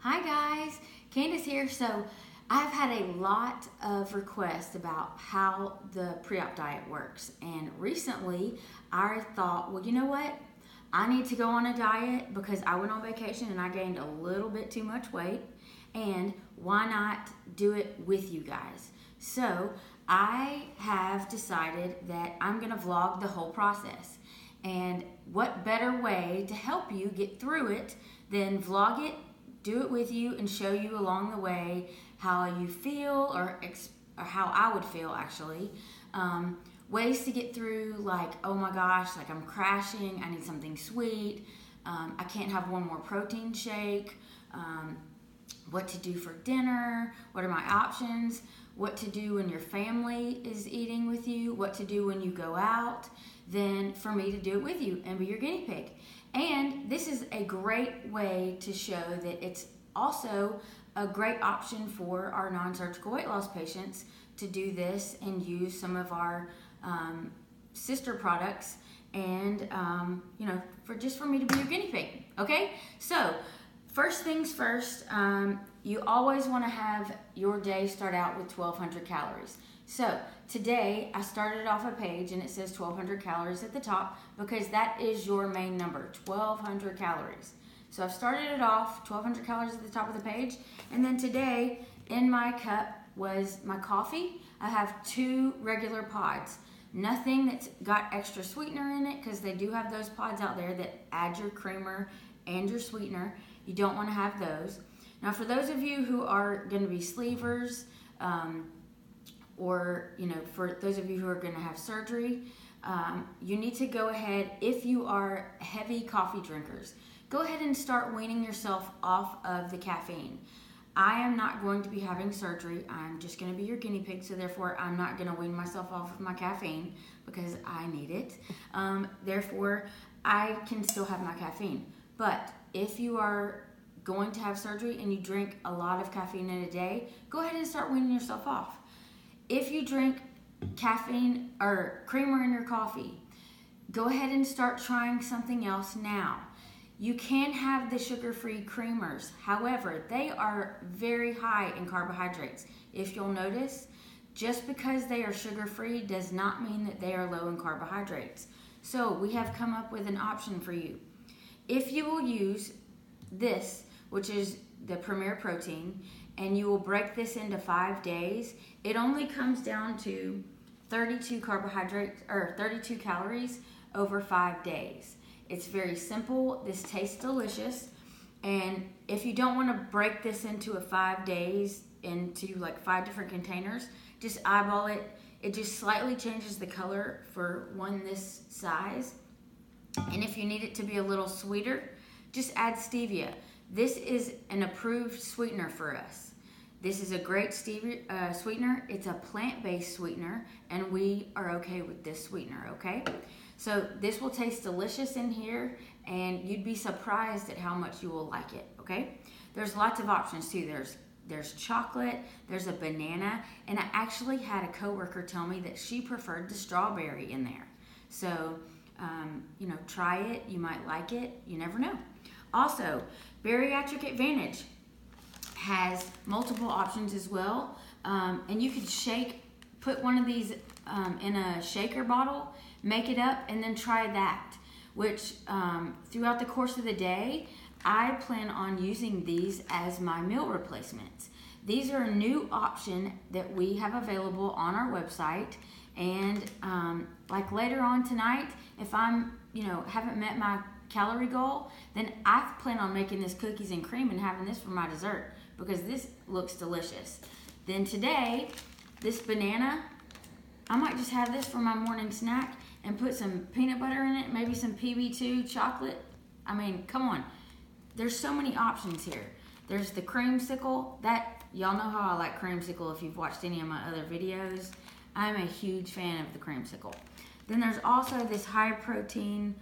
Hi guys, Candace here. So I've had a lot of requests about how the pre-op diet works, and recently I thought, well, you know what? I need to go on a diet because I went on vacation and I gained a little bit too much weight, and why not do it with you guys? So I have decided that I'm gonna vlog the whole process. And what better way to help you get through it than vlog it, do it with you, and show you along the way how you feel, or how I would feel actually. Ways to get through, like, oh my gosh, like I'm crashing, I need something sweet, I can't have one more protein shake, what to do for dinner, what are my options, what to do when your family is eating with you, what to do when you go out, then for me to do it with you and be your guinea pig. And this is a great way to show that it's also a great option for our non-surgical weight loss patients to do this and use some of our sister products, and for me to be your guinea pig. Okay, so first things first, you always want to have your day start out with 1,200 calories. So today I started off a page and it says 1,200 calories at the top because that is your main number, 1,200 calories. So I've started it off 1,200 calories at the top of the page, and then today in my cup was my coffee. I have 2 regular pods. Nothing that's got extra sweetener in it, because they do have those pods out there that add your creamer and your sweetener. You don't want to have those. Now, for those of you who are going to be sleevers, or for those of you who are going to have surgery, you need to go ahead, if you are heavy coffee drinkers, go ahead and start weaning yourself off of the caffeine. I am not going to be having surgery. I'm just going to be your guinea pig, so therefore I'm not going to wean myself off of my caffeine because I need it. Therefore, I can still have my caffeine. But if you are going to have surgery and you drink a lot of caffeine in a day, go ahead and start weaning yourself off. If you drink caffeine or creamer in your coffee, go ahead and start trying something else now. You can have the sugar-free creamers. However, they are very high in carbohydrates. If you'll notice, just because they are sugar-free does not mean that they are low in carbohydrates. So we have come up with an option for you. If you will use this, which is the Premier Protein, and you will break this into 5 days, it only comes down to 32 calories over 5 days. It's very simple. This tastes delicious. And if you don't want to break this into 5 days into like 5 different containers, just eyeball it. It just slightly changes the color for one this size. And if you need it to be a little sweeter, just add stevia. This is an approved sweetener for us. This is a great stevia sweetener. It's a plant-based sweetener, and we are okay with this sweetener, okay? So this will taste delicious in here, and you'd be surprised at how much you will like it, okay? There's lots of options too. There's chocolate, there's a banana, and I actually had a coworker tell me that she preferred the strawberry in there. So, try it. You might like it. You never know. Also, Bariatric Advantage has multiple options as well, and you could put one of these in a shaker bottle, make it up, and then try that, which throughout the course of the day, I plan on using these as my meal replacements. These are a new option that we have available on our website, and like later on tonight, if I'm, haven't met my calorie goal, then I plan on making this cookies and cream and having this for my dessert because this looks delicious. Then today, this banana, I might just have this for my morning snack and put some peanut butter in it, maybe some PB2 chocolate. I mean, come on. There's so many options here. There's the creamsicle. Y'all know how I like creamsicle if you've watched any of my other videos. I'm a huge fan of the creamsicle. Then there's also this high protein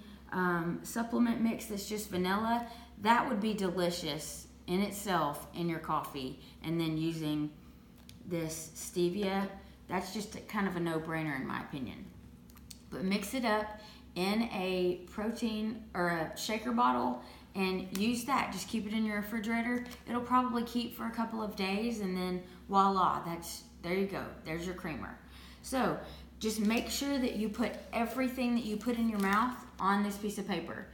supplement mix that's just vanilla. That would be delicious in itself in your coffee. And then using this stevia, that's just kind of a no-brainer in my opinion. But mix it up in a protein or a shaker bottle and use that. Just keep it in your refrigerator. It'll probably keep for a couple of days, and then voila, there you go. There's your creamer. So just make sure that you put everything that you put in your mouth on this piece of paper.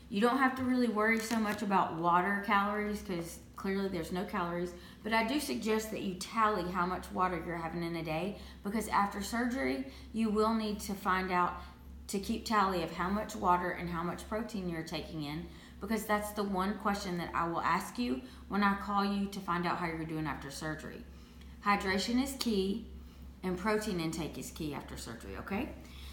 You don't have to really worry so much about water calories, because clearly there's no calories, but I do suggest that you tally how much water you're having in a day, because after surgery, you will need to find out to keep tally of how much water and how much protein you're taking in, because that's the one question that I will ask you when I call you to find out how you're doing after surgery. Hydration is key, and protein intake is key after surgery, okay?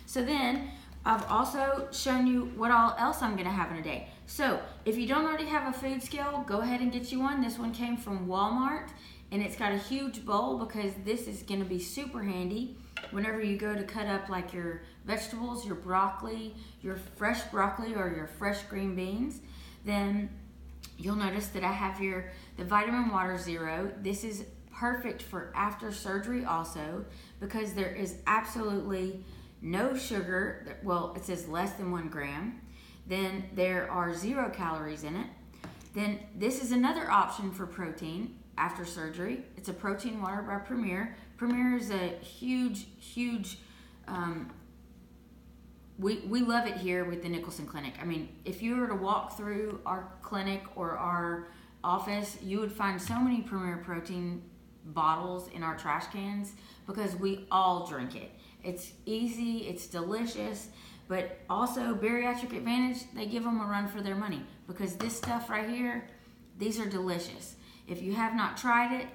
So then, I've also shown you what all else I'm gonna have in a day. So if you don't already have a food scale, go ahead and get you one. This one came from Walmart, and it's got a huge bowl, because this is gonna be super handy whenever you go to cut up like your vegetables, your broccoli, your fresh broccoli or your fresh green beans. Then you'll notice that I have here the Vitamin Water Zero. This is perfect for after surgery also, because there is absolutely no sugar. Well, it says less than 1 gram. Then there are 0 calories in it. Then this is another option for protein after surgery. It's a protein water by Premier. Premier is a huge we love it here with the Nicholson Clinic. I mean, if you were to walk through our clinic or our office, you would find so many Premier protein bottles in our trash cans, because we all drink it. It's easy, it's delicious, but also Bariatric Advantage, they give them a run for their money, because this stuff right here, these are delicious. If you have not tried it,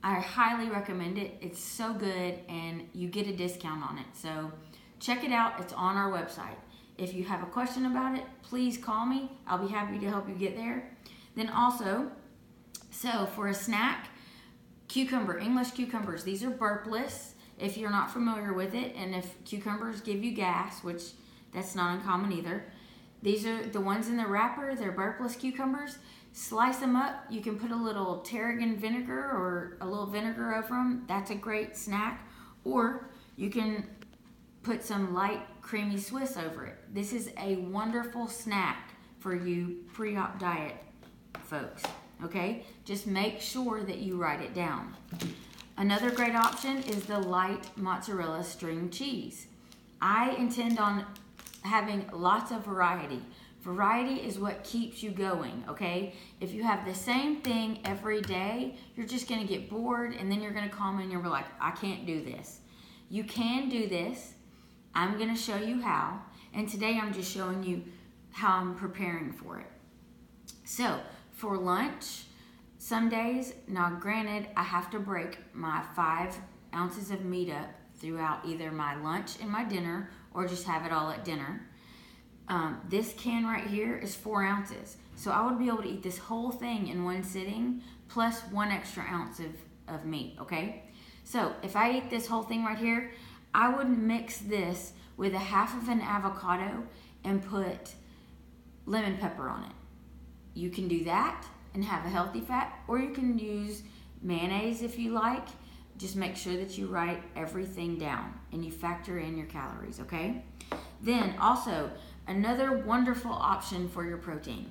I highly recommend it. It's so good, and you get a discount on it. So check it out. It's on our website. If you have a question about it, please call me. I'll be happy to help you get there. Then also, so for a snack, English cucumbers. These are burpless, if you're not familiar with it, and if cucumbers give you gas, which that's not uncommon either. These are the ones in the wrapper. They're burpless cucumbers. Slice them up. You can put a little tarragon vinegar or a little vinegar over them. That's a great snack. Or you can put some light creamy Swiss over it. This is a wonderful snack for you pre-op diet folks, okay? Just make sure that you write it down. Another great option is the light mozzarella string cheese. I intend on having lots of variety. Variety is what keeps you going, okay? If you have the same thing every day, you're just gonna get bored, and then you're gonna call me and you're like, I can't do this. You can do this. I'm gonna show you how, and today I'm just showing you how I'm preparing for it. So, for lunch, some days, now granted, I have to break my 5 ounces of meat up throughout either my lunch and my dinner, or just have it all at dinner. This can right here is 4 ounces. So I would be able to eat this whole thing in one sitting, plus 1 extra ounce of meat, okay? So if I eat this whole thing right here, I would mix this with a half of an avocado and put lemon pepper on it. You can do that and have a healthy fat, or you can use mayonnaise if you like. Just make sure that you write everything down and you factor in your calories, okay? Then also, another wonderful option for your protein.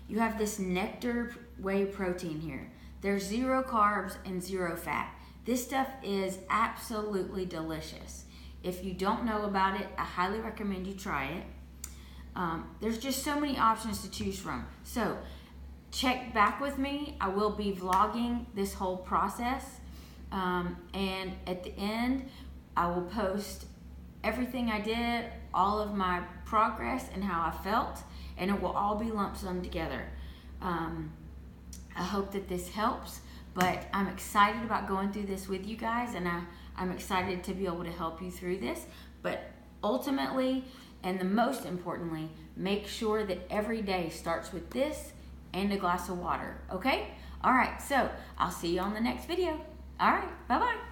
You have this Nectar Whey protein here. There's 0 carbs and 0 fat. This stuff is absolutely delicious. If you don't know about it, I highly recommend you try it. There's just so many options to choose from. So check back with me. I will be vlogging this whole process. And at the end, I will post everything I did, all of my progress and how I felt, and it will all be lump sum together. I hope that this helps, but I'm excited about going through this with you guys, and I'm excited to be able to help you through this. But ultimately, and the most importantly, make sure that every day starts with this and a glass of water, okay? All right, so I'll see you on the next video. All right, bye-bye.